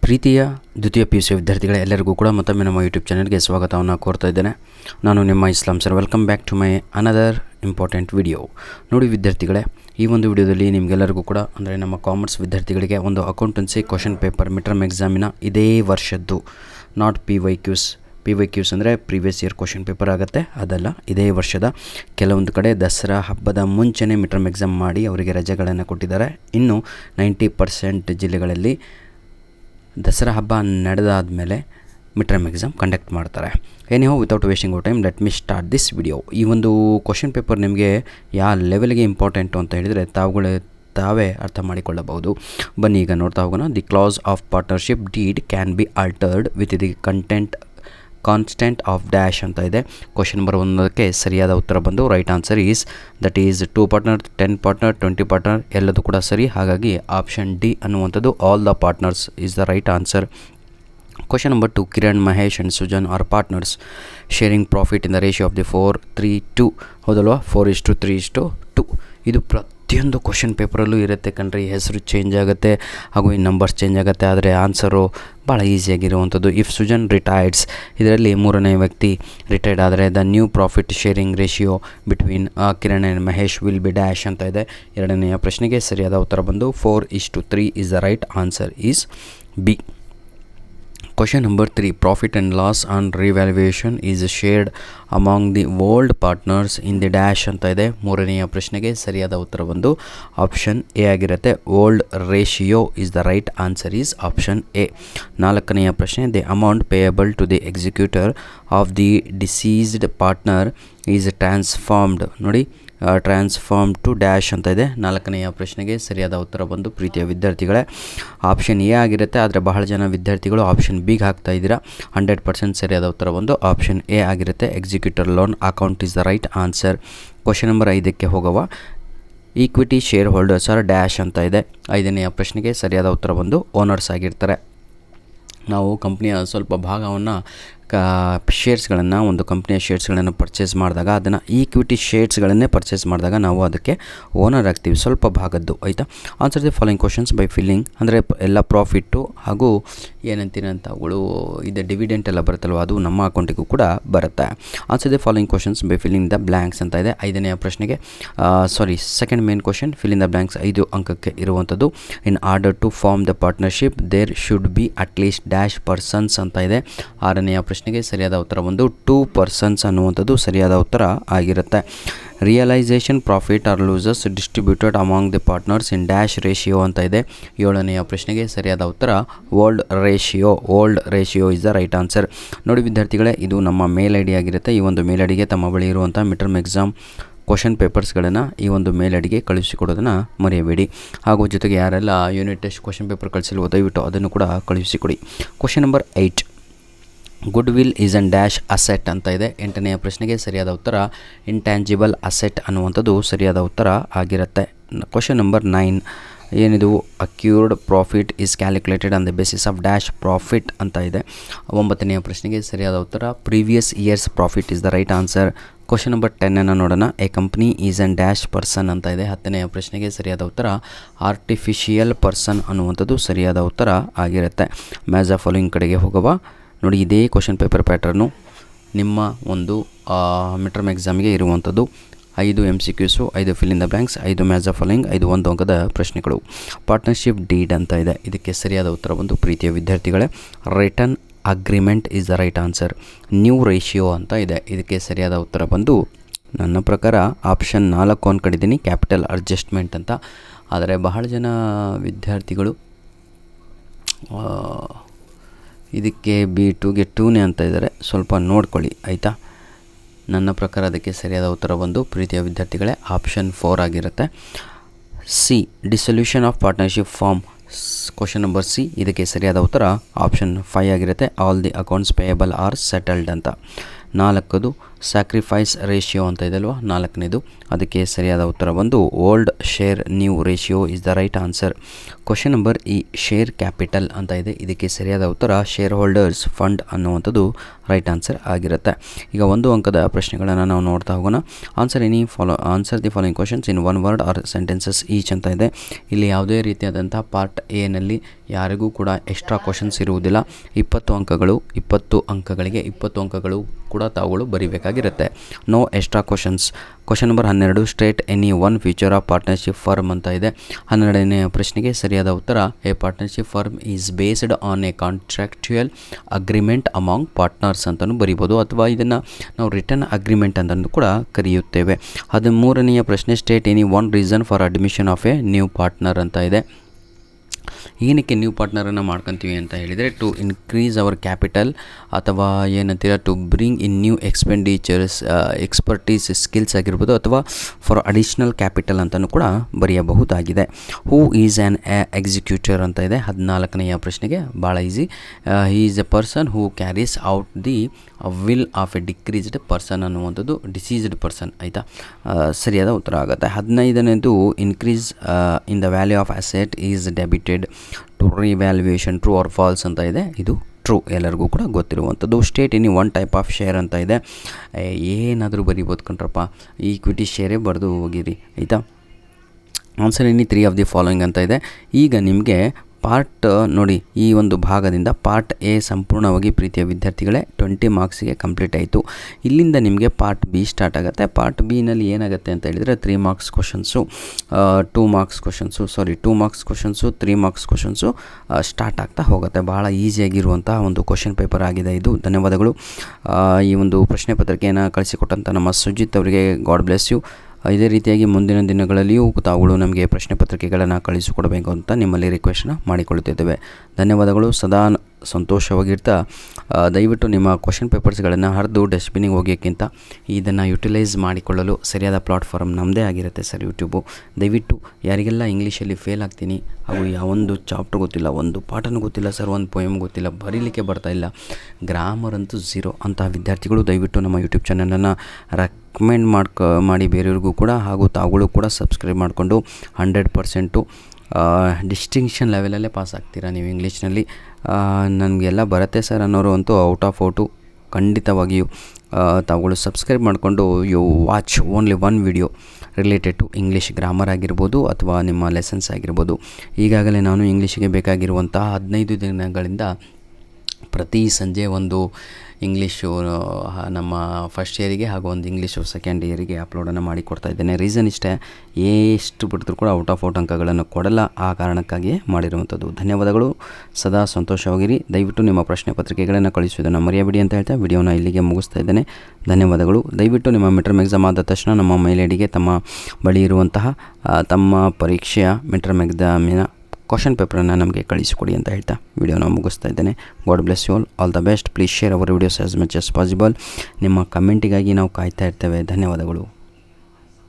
ಪ್ರೀತಿಯ ದ್ವಿತೀಯ PUC ವಿದ್ಯಾರ್ಥಿಗಳೇ ಎಲ್ಲರಿಗೂ ಕೂಡ ಮತ್ತೊಮ್ಮೆ ನಮ್ಮ ಯೂಟ್ಯೂಬ್ ಚಾನಲ್ಗೆ ಸ್ವಾಗತವನ್ನು ಕೋರ್ತಾ ಇದ್ದೇನೆ. ನಾನು ನಿಮ್ಮ Islam sir. Welcome back to my another important video. ನೋಡಿ ವಿದ್ಯಾರ್ಥಿಗಳೇ, ಈ ಒಂದು ವಿಡಿಯೋದಲ್ಲಿ ನಿಮಗೆಲ್ಲರಿಗೂ ಕೂಡ ಅಂದರೆ ನಮ್ಮ ಕಾಮರ್ಸ್ ವಿದ್ಯಾರ್ಥಿಗಳಿಗೆ ಒಂದು accountancy question paper mid term ಎಕ್ಸಾಮಿನ ಇದೇ ವರ್ಷದ್ದು, ನಾಟ್ PYQs ಅಂದರೆ ಪ್ರೀವಿಯಸ್ ಇಯರ್ ಕ್ವಶನ್ ಪೇಪರ್ ಆಗುತ್ತೆ, ಅದಲ್ಲ, ಇದೇ ವರ್ಷದ. ಕೆಲವೊಂದು ಕಡೆ ದಸರಾ ಹಬ್ಬದ ಮುಂಚೆನೇ ಮಿಡ್ ಟರ್ಮ್ ಎಕ್ಸಾಮ್ ಮಾಡಿ ಅವರಿಗೆ ರಜೆಗಳನ್ನು ಕೊಟ್ಟಿದ್ದಾರೆ. ಇನ್ನು 90% ಜಿಲ್ಲೆಗಳಲ್ಲಿ ದಸರಾ ಹಬ್ಬ ನಡೆದಾದ ಮೇಲೆ ಮಿಡ್ ಟರ್ಮ್ ಎಕ್ಸಾಮ್ ಕಂಡಕ್ಟ್ ಮಾಡ್ತಾರೆ. Anyhow without wasting of time let me start this video. ಈ ಒಂದು ಕ್ವಶನ್ ಪೇಪರ್ ನಿಮಗೆ ಯಾವ ಲೆವೆಲ್ಗೆ ಇಂಪಾರ್ಟೆಂಟು ಅಂತ ಹೇಳಿದರೆ ತಾವೇ ಅರ್ಥ ಮಾಡಿಕೊಳ್ಳಬಹುದು. ಬನ್ನಿ ಈಗ ನೋಡ್ತಾ ಹೋಗೋಣ. The class of partnership deed can be altered with the constant of dash ಅಂತ ಇದೆ. ಕ್ವಶನ್ ನಂಬರ್ 1ಕ್ಕೆ ಸರಿಯಾದ ಉತ್ತರ ಬಂದು right answer is that is 2 partner, 10 partner, 20 partner ಎಲ್ಲದೂ ಕೂಡ ಸರಿ. ಹಾಗಾಗಿ ಆಪ್ಷನ್ ಡಿ ಅನ್ನುವಂಥದ್ದು all the partners is the right answer. Question number 2, Kiran, Mahesh and Sujan are partners sharing profit in the ratio of the 4:3:2. ಹೌದಲ್ವಾ? 4:3:2. ಇದು ಪ್ರತಿಯೊಂದು question ಪೇಪರಲ್ಲೂ ಇರುತ್ತೆ ಕಣ್ರಿ. ಹೆಸರು ಚೇಂಜ್ ಆಗುತ್ತೆ ಹಾಗೂ ಈ ನಂಬರ್ಸ್ ಚೇಂಜ್ ಆಗುತ್ತೆ, ಆದರೆ ಆನ್ಸರು ಭಾಳ ಈಸಿಯಾಗಿರುವಂಥದ್ದು. ಇಫ್ ಸುಜನ್ ರಿಟೈರ್ಡ್ಸ್, ಇದರಲ್ಲಿ ಮೂರನೇ ವ್ಯಕ್ತಿ ರಿಟೈರ್ಡ್ ಆದರೆ the new profit sharing ratio between Kiran and Mahesh will be dash ಅಂತ ಇದೆ. ಎರಡನೆಯ ಪ್ರಶ್ನೆಗೆ ಸರಿಯಾದ ಉತ್ತರ ಬಂದು 4:3 is the right answer is B. Question number 3, profit and loss on revaluation is shared among the old partners in the dash ಅಂತ ಇದೆ. ಮೂರನೆಯ ಪ್ರಶ್ನೆಗೆ ಸರಿಯಾದ ಉತ್ತರ ಬಂದು ಆಪ್ಷನ್ ಎ ಆಗಿರುತ್ತೆ. Old ratio is the right answer is option A. ನಾಲ್ಕನೆಯ ಪ್ರಶ್ನೆ, the amount payable to the executor of the deceased partner is transformed. ನೋಡಿ, ಟ್ರಾನ್ಸ್ಫಾರ್ಮ್ ಟು ಡ್ಯಾಶ್ ಅಂತ ಇದೆ. ನಾಲ್ಕನೆಯ ಪ್ರಶ್ನೆಗೆ ಸರಿಯಾದ ಉತ್ತರ ಬಂದು ಪ್ರೀತಿಯ ವಿದ್ಯಾರ್ಥಿಗಳೇ ಆಪ್ಷನ್ ಎ ಆಗಿರುತ್ತೆ, ಆದರೆ ಬಹಳ ಜನ ವಿದ್ಯಾರ್ಥಿಗಳು ಆಪ್ಷನ್ ಬಿಗೆ ಹಾಕ್ತಾ ಇದ್ದೀರಾ. 100% ಸರಿಯಾದ ಉತ್ತರ ಬಂದು ಆಪ್ಷನ್ ಎ ಆಗಿರುತ್ತೆ. Executor loan account is the right answer. Question number 5ಕ್ಕೆ ಹೋಗುವ. Equity share holders are dash ಅಂತ ಇದೆ. 5ನೆಯ ಪ್ರಶ್ನೆಗೆ ಸರಿಯಾದ ಉತ್ತರ ಬಂದು ಓನರ್ಸ್ ಆಗಿರ್ತಾರೆ. ನಾವು ಕಂಪ್ನಿಯ ಸ್ವಲ್ಪ ಭಾಗವನ್ನು ಶೇರ್ಸ್ಗಳನ್ನು, ಒಂದು ಕಂಪ್ನಿಯ ಶೇರ್ಸ್ಗಳನ್ನು ಪರ್ಚೇಸ್ ಮಾಡಿದಾಗ, ಅದನ್ನು ಈಕ್ವಿಟಿ ಶೇರ್ಸ್ಗಳನ್ನೇ ಪರ್ಚೇಸ್ ಮಾಡಿದಾಗ ನಾವು ಅದಕ್ಕೆ ಓನರ್ ಆಗ್ತೀವಿ, ಸ್ವಲ್ಪ ಭಾಗದ್ದು. ಆಯಿತಾ? Answer the following questions by filling, ಅಂದರೆ ಎಲ್ಲ ಪ್ರಾಫಿಟ್ಟು ಹಾಗೂ ಏನಂತೀರಂತ ಅವುಗಳು ಇದೆ ಡಿವಿಡೆಂಟ್ ಎಲ್ಲ ಬರುತ್ತಲ್ವ, ಅದು ನಮ್ಮ ಅಕೌಂಟಿಗೂ ಕೂಡ ಬರುತ್ತೆ. Answer the following questions by filling the blanks ಅಂತ ಇದೆ. 5ನೆಯ ಪ್ರಶ್ನೆಗೆ second main question, filling the blanks 5 ಅಂಕಕ್ಕೆ ಇರುವಂಥದ್ದು. In order to form the partnership there should be at least dash persons ಅಂತ ಇದೆ. 6ನೆಯ ಪ್ರಶ್ನೆಗೆ ಸರಿಯಾದ ಉತ್ತರ ಬಂದು 2 ಪರ್ಸನ್ಸ್ ಅನ್ನುವಂಥದ್ದು ಸರಿಯಾದ ಉತ್ತರ ಆಗಿರುತ್ತೆ. Realisation profit or losses distributed among the partners in dash ratio ಅಂತ ಇದೆ. 7ನೆಯ ಪ್ರಶ್ನೆಗೆ ಸರಿಯಾದ ಉತ್ತರ old ratio is the right answer. ನೋಡಿ ವಿದ್ಯಾರ್ಥಿಗಳೇ, ಇದು ನಮ್ಮ ಮೇಲ್ ಐಡಿ ಆಗಿರುತ್ತೆ. ಈ ಒಂದು ಮೇಲ್ ಐಡಿಗೆ ತಮ್ಮ ಬಳಿ ಇರುವಂಥ ಮಿಡ್ ಟರ್ಮ್ ಎಕ್ಸಾಮ್ ಕ್ವಶನ್ ಪೇಪರ್ಸ್ಗಳನ್ನು ಈ ಒಂದು ಮೇಲ್ ಐಡಿಗೆ ಕಳುಹಿಸಿಕೊಡೋದನ್ನು ಮರೆಯಬೇಡಿ. ಹಾಗೂ ಜೊತೆಗೆ ಯಾರೆಲ್ಲ ಯೂನಿಟ್ ಟೆಸ್ಟ್ ಕ್ವಶನ್ ಪೇಪರ್ ಕಳಿಸಿಲ್ವೋ ದಯವಿಟ್ಟು ಅದನ್ನು ಕೂಡ ಕಳುಹಿಸಿಕೊಡಿ. Question number 8, goodwill is an dash asset ಅಂತ ಇದೆ. 8ನೆಯ ಪ್ರಶ್ನೆಗೆ ಸರಿಯಾದ ಉತ್ತರ ಇಂಟ್ಯಾಂಜಿಬಲ್ ಅಸೆಟ್ ಅನ್ನುವಂಥದ್ದು ಸರಿಯಾದ ಉತ್ತರ ಆಗಿರುತ್ತೆ. ಕ್ವಶನ್ ನಂಬರ್ 9, ಏನಿದು accrued profit is calculated on the basis of dash profit ಅಂತ ಇದೆ. 9ನೆಯ ಪ್ರಶ್ನೆಗೆ ಸರಿಯಾದ ಉತ್ತರ previous years profit is the right answer. Question number 10 ನೋಡೋಣ. A company is an dash person ಅಂತ ಇದೆ. 10ನೆಯ ಪ್ರಶ್ನೆಗೆ ಸರಿಯಾದ ಉತ್ತರ ಆರ್ಟಿಫಿಷಿಯಲ್ ಪರ್ಸನ್ ಅನ್ನುವಂಥದ್ದು ಸರಿಯಾದ ಉತ್ತರ ಆಗಿರುತ್ತೆ. ಮ್ಯಾಚ್ ಆಫ್ ಫಾಲೋಯಿಂಗ್ ಕಡೆಗೆ ಹೋಗುವ. ನೋಡಿ, ಇದೇ ಕ್ವಶನ್ ಪೇಪರ್ ಪ್ಯಾಟರ್ನು ನಿಮ್ಮ ಒಂದು ಮಿಡ್ ಟರ್ಮ್ ಎಕ್ಸಾಮಿಗೆ ಇರುವಂಥದ್ದು. 5 MCQs, 5 fill in the blanks, 5 match of following, 5 1 ಅಂಕದ ಪ್ರಶ್ನೆಗಳು. ಪಾರ್ಟ್ನರ್ಶಿಪ್ ಡೀಡ್ ಅಂತ ಇದೆ. ಇದಕ್ಕೆ ಸರಿಯಾದ ಉತ್ತರ ಬಂದು ಪ್ರೀತಿಯ ವಿದ್ಯಾರ್ಥಿಗಳೇ return agreement is the right answer. New ratio ಅಂತ ಇದೆ. ಇದಕ್ಕೆ ಸರಿಯಾದ ಉತ್ತರ ಬಂದು ನನ್ನ ಪ್ರಕಾರ ಆಪ್ಷನ್ 4 ಅಂದ್ಕೊಂಡಿದ್ದೀನಿ, ಕ್ಯಾಪಿಟಲ್ ಅಡ್ಜಸ್ಟ್ಮೆಂಟ್ ಅಂತ. ಆದರೆ ಬಹಳ ಜನ ವಿದ್ಯಾರ್ಥಿಗಳು ಇದಕ್ಕೆ B2ಗೆ 2ನೇ ಅಂತ ಇದ್ದಾರೆ, ಸ್ವಲ್ಪ ನೋಡ್ಕೊಳ್ಳಿ ಆಯಿತಾ. ನನ್ನ ಪ್ರಕಾರ ಅದಕ್ಕೆ ಸರಿಯಾದ ಉತ್ತರ ಬಂದು ಪ್ರೀತಿಯ ವಿದ್ಯಾರ್ಥಿಗಳೇ ಆಪ್ಷನ್ 4 ಆಗಿರುತ್ತೆ. C, dissolution of partnership form. Question number C, ಇದಕ್ಕೆ ಸರಿಯಾದ ಉತ್ತರ ಆಪ್ಷನ್ 5 ಆಗಿರುತ್ತೆ. All the accounts payable are settled ಅಂತ. 4 ಸ್ಯಾಕ್ರಿಫೈಸ್ ರೇಷಿಯೋ ಅಂತ ಇದೆ ಅಲ್ವಾ, 4ನೇದು. ಅದಕ್ಕೆ ಸರಿಯಾದ ಉತ್ತರ ಬಂದು old share new ratio is the right answer. Question number ಈ ಶೇರ್ ಕ್ಯಾಪಿಟಲ್ ಅಂತ ಇದೆ. ಇದಕ್ಕೆ ಸರಿಯಾದ ಉತ್ತರ ಶೇರ್ ಹೋಲ್ಡರ್ಸ್ ಫಂಡ್ ಅನ್ನುವಂಥದ್ದು ರೈಟ್ ಆನ್ಸರ್ ಆಗಿರುತ್ತೆ. ಈಗ 1 ಅಂಕದ ಪ್ರಶ್ನೆಗಳನ್ನು ನಾವು ನೋಡ್ತಾ ಹೋಗೋಣ. Answer the following questions in 1 word or sentences each ಅಂತ ಇದೆ. ಇಲ್ಲಿ ಯಾವುದೇ ರೀತಿಯಾದಂಥ ಪಾರ್ಟ್ ಎನಲ್ಲಿ ಯಾರಿಗೂ ಕೂಡ ಎಕ್ಸ್ಟ್ರಾ ಕ್ವಶನ್ಸ್ ಇರುವುದಿಲ್ಲ. 20 ಅಂಕಗಳಿಗೆ 20 ಅಂಕಗಳು ಕೂಡ ತಾವುಗಳು ಬರೀಬೇಕಾಗಿರುತ್ತೆ. No extra questions. Question number 12 state any one feature of partnership firm ಅಂತ ಇದೆ. 12ನೇ ಪ್ರಶ್ನೆಗೆ ಸರಿಯಾದ ಉತ್ತರ a partnership firm is based on a contractual agreement among partners ಅಂತಲೂ ಬರೀಬೋದು, ಅಥವಾ ಇದನ್ನು ನಾವು ರಿಟರ್ನ್ ಅಗ್ರಿಮೆಂಟ್ ಅಂತಲೂ ಕೂಡ ಕರೆಯುತ್ತೇವೆ. 13ನೆಯ ಪ್ರಶ್ನೆ state any one reason for admission of A new partner ಅಂತ ಇದೆ. ಏನಕ್ಕೆ ನ್ಯೂ ಪಾರ್ಟ್ನರನ್ನು ಮಾಡ್ಕೊತೀವಿ ಅಂತ ಹೇಳಿದರೆ ಟು ಇನ್ಕ್ರೀಸ್ ಅವರ್ ಕ್ಯಾಪಿಟಲ್, ಅಥವಾ ಏನಂತೀರ to bring in new expenditures, expertise skills ಆಗಿರ್ಬೋದು, ಅಥವಾ ಫಾರ್ ಅಡಿಷ್ನಲ್ ಕ್ಯಾಪಿಟಲ್ ಅಂತಲೂ ಕೂಡ ಬರೆಯಬಹುದಾಗಿದೆ. ಹೂ ಈಸ್ ಆ್ಯನ್ ಎಕ್ಸಿಕ್ಯೂಟರ್ ಅಂತ ಇದೆ. 14ನೆಯ ಪ್ರಶ್ನೆಗೆ ಭಾಳ easy. He is a person who carries out the will of a decreased person ಅನ್ನುವಂಥದ್ದು ಡಿಸೀಸ್ಡ್ ಪರ್ಸನ್ ಆಯಿತಾ, ಸರಿಯಾದ ಉತ್ತರ ಆಗುತ್ತೆ. 15ನೇದು increase in the value of asset is debited to revaluation, true or false ಅಂತ ಇದೆ. ಇದು ಟ್ರೂ, ಎಲ್ಲರಿಗೂ ಕೂಡ ಗೊತ್ತಿರುವಂಥದ್ದು. State any one type of share ಅಂತ ಇದೆ. ಏನಾದರೂ ಬರೀಬೋದು ಕಣ್ರಪ್ಪ, ಈಕ್ವಿಟಿ ಶೇರೇ ಬರೆದು ಹೋಗಿರಿ ಆಯಿತಾ. Answer any 3 of the following ಅಂತ ಇದೆ. ಈಗ ನಿಮಗೆ ಪಾರ್ಟ್ ನೋಡಿ, ಈ ಒಂದು ಭಾಗದಿಂದ ಪಾರ್ಟ್ ಎ ಸಂಪೂರ್ಣವಾಗಿ ಪ್ರೀತಿಯ ವಿದ್ಯಾರ್ಥಿಗಳೇ 20 ಮಾರ್ಕ್ಸಿಗೆ ಕಂಪ್ಲೀಟ್ ಆಯಿತು. ಇಲ್ಲಿಂದ ನಿಮಗೆ ಪಾರ್ಟ್ ಬಿ ಸ್ಟಾರ್ಟ್ ಆಗುತ್ತೆ. ಪಾರ್ಟ್ ಬಿನಲ್ಲಿ ಏನಾಗುತ್ತೆ ಅಂತ ಹೇಳಿದರೆ 3 marks questions, 2 marks questions, 3 marks questions start ಆಗ್ತಾ ಹೋಗುತ್ತೆ. ಭಾಳ ಈಸಿಯಾಗಿರುವಂತಹ ಒಂದು ಕ್ವಶನ್ ಪೇಪರ್ ಆಗಿದೆ ಇದು. ಧನ್ಯವಾದಗಳು. ಈ ಒಂದು ಪ್ರಶ್ನೆ ಪತ್ರಿಕೆಯನ್ನು ಕಳಿಸಿಕೊಟ್ಟಂಥ ನಮ್ಮ ಸುಜಿತ್ ಅವರಿಗೆ ಗಾಡ್ ಬ್ಲೆಸ್ ಯು. ಇದೇ ರೀತಿಯಾಗಿ ಮುಂದಿನ ದಿನಗಳಲ್ಲಿಯೂ ತಾವುಗಳು ನಮಗೆ ಪ್ರಶ್ನೆ ಪತ್ರಿಕೆಗಳನ್ನು ಕಳಿಸಿಕೊಡಬೇಕು ಅಂತ ನಿಮ್ಮಲ್ಲಿ ರಿಕ್ವೆಸ್ಟ್ನ ಮಾಡಿಕೊಳ್ಳುತ್ತಿದ್ದೇವೆ. ಧನ್ಯವಾದಗಳು. ಸದಾ ಸಂತೋಷವಾಗಿರ್ತಾ ದಯವಿಟ್ಟು ನಿಮ್ಮ ಕ್ವಶನ್ ಪೇಪರ್ಸ್ಗಳನ್ನು ಹರಿದು ಡಸ್ಟ್ಬಿನ್ನಿಗೆ ಹೋಗೋಕ್ಕಿಂತ ಇದನ್ನು ಯುಟಿಲೈಸ್ ಮಾಡಿಕೊಳ್ಳಲು ಸರಿಯಾದ ಪ್ಲಾಟ್ಫಾರ್ಮ್ ನಮ್ಮದೇ ಆಗಿರುತ್ತೆ ಸರ್ ಯೂಟ್ಯೂಬು. ದಯವಿಟ್ಟು ಯಾರಿಗೆಲ್ಲ ಇಂಗ್ಲೀಷಲ್ಲಿ ಫೇಲ್ ಆಗ್ತೀನಿ, ಹಾಗೂ ಯಾವೊಂದು ಚಾಪ್ಟರ್ ಗೊತ್ತಿಲ್ಲ, ಒಂದು ಪಾಠನೂ ಗೊತ್ತಿಲ್ಲ ಸರ್, ಒಂದು ಪೊಯಮ್ ಗೊತ್ತಿಲ್ಲ, ಬರೀಲಿಕ್ಕೆ ಬರ್ತಾಯಿಲ್ಲ, ಗ್ರಾಮರ್ ಅಂತೂ ಝೀರೋ ಅಂತಹ ವಿದ್ಯಾರ್ಥಿಗಳು ದಯವಿಟ್ಟು ನಮ್ಮ ಯೂಟ್ಯೂಬ್ ಚಾನಲನ್ನು ರೆಕಮೆಂಡ್ ಮಾಡಿ ಬೇರೆಯವ್ರಿಗೂ ಕೂಡ, ಹಾಗೂ ತಾವುಗಳು ಕೂಡ ಸಬ್ಸ್ಕ್ರೈಬ್ ಮಾಡಿಕೊಂಡು 100% ಡಿಸ್ಟಿಂಕ್ಷನ್ ಲೆವೆಲಲ್ಲೇ ಪಾಸ್ ಆಗ್ತೀರಾ ನೀವು ಇಂಗ್ಲೀಷ್ನಲ್ಲಿ. ನನಗೆಲ್ಲ ಬರುತ್ತೆ ಸರ್ ಅನ್ನೋರು ಅಂತೂ ಔಟ್ ಆಫ್ ಔಟು ಖಂಡಿತವಾಗಿಯೂ ತಾವುಗಳು ಸಬ್ಸ್ಕ್ರೈಬ್ ಮಾಡಿಕೊಂಡು you watch only 1 video related to English grammar ಆಗಿರ್ಬೋದು, ಅಥವಾ ನಿಮ್ಮ ಲೆಸನ್ಸ್ ಆಗಿರ್ಬೋದು. ಈಗಾಗಲೇ ನಾನು ಇಂಗ್ಲೀಷಿಗೆ ಬೇಕಾಗಿರುವಂತಹ 15 ದಿನಗಳಿಂದ ಪ್ರತಿ ಸಂಜೆ ಒಂದು ಇಂಗ್ಲೀಷು ನಮ್ಮ ಫಸ್ಟ್ ಇಯರಿಗೆ ಹಾಗೂ ಒಂದು ಇಂಗ್ಲೀಷು ಸೆಕೆಂಡ್ ಇಯರಿಗೆ ಅಪ್ಲೋಡನ್ನು ಮಾಡಿ ಕೊಡ್ತಾ ಇದ್ದೇನೆ. ರೀಸನ್ ಇಷ್ಟೇ, ಎಷ್ಟು ಬಿಟ್ಟಿದ್ರು ಕೂಡ ಔಟ್ ಆಫ್ ಔಟ್ ಅಂಕಗಳನ್ನು ಕೊಡಲ್ಲ, ಆ ಕಾರಣಕ್ಕಾಗಿಯೇ ಮಾಡಿರುವಂಥದ್ದು. ಧನ್ಯವಾದಗಳು. ಸದಾ ಸಂತೋಷವಾಗಿರಿ. ದಯವಿಟ್ಟು ನಿಮ್ಮ ಪ್ರಶ್ನೆ ಪತ್ರಿಕೆಗಳನ್ನು ಕಳಿಸುವುದನ್ನು ಮರೆಯಬೇಡಿ ಅಂತ ಹೇಳ್ತಾ ವಿಡಿಯೋನ ಇಲ್ಲಿಗೆ ಮುಗಿಸ್ತಾ ಇದ್ದೇನೆ. ಧನ್ಯವಾದಗಳು. ದಯವಿಟ್ಟು ನಿಮ್ಮ ಮಿಡ್-ಟರ್ಮ್ ಎಕ್ಸಾಮ್ ಆದ ತಕ್ಷಣ ನಮ್ಮ ಮೇಲ್ ಐಡಿಗೆ ತಮ್ಮ ಬಳಿ ಇರುವಂತಹ ತಮ್ಮ ಪರೀಕ್ಷೆಯ ಮಿಡ್-ಟರ್ಮ್ ಎಕ್ಸಾಮಿನ ಕ್ವಶನ್ ಪೇಪರನ್ನು ನಮಗೆ ಕಳಿಸಿಕೊಡಿ ಅಂತ ಹೇಳ್ತಾ ವಿಡಿಯೋನ ಮುಗಿಸ್ತಾ ಇದ್ದೇನೆ. God bless you all the best. Please share our videos as much as possible. ನಿಮ್ಮ ಕಮೆಂಟಿಗಾಗಿ ನಾವು ಕಾಯ್ತಾ ಇರ್ತೇವೆ. ಧನ್ಯವಾದಗಳು.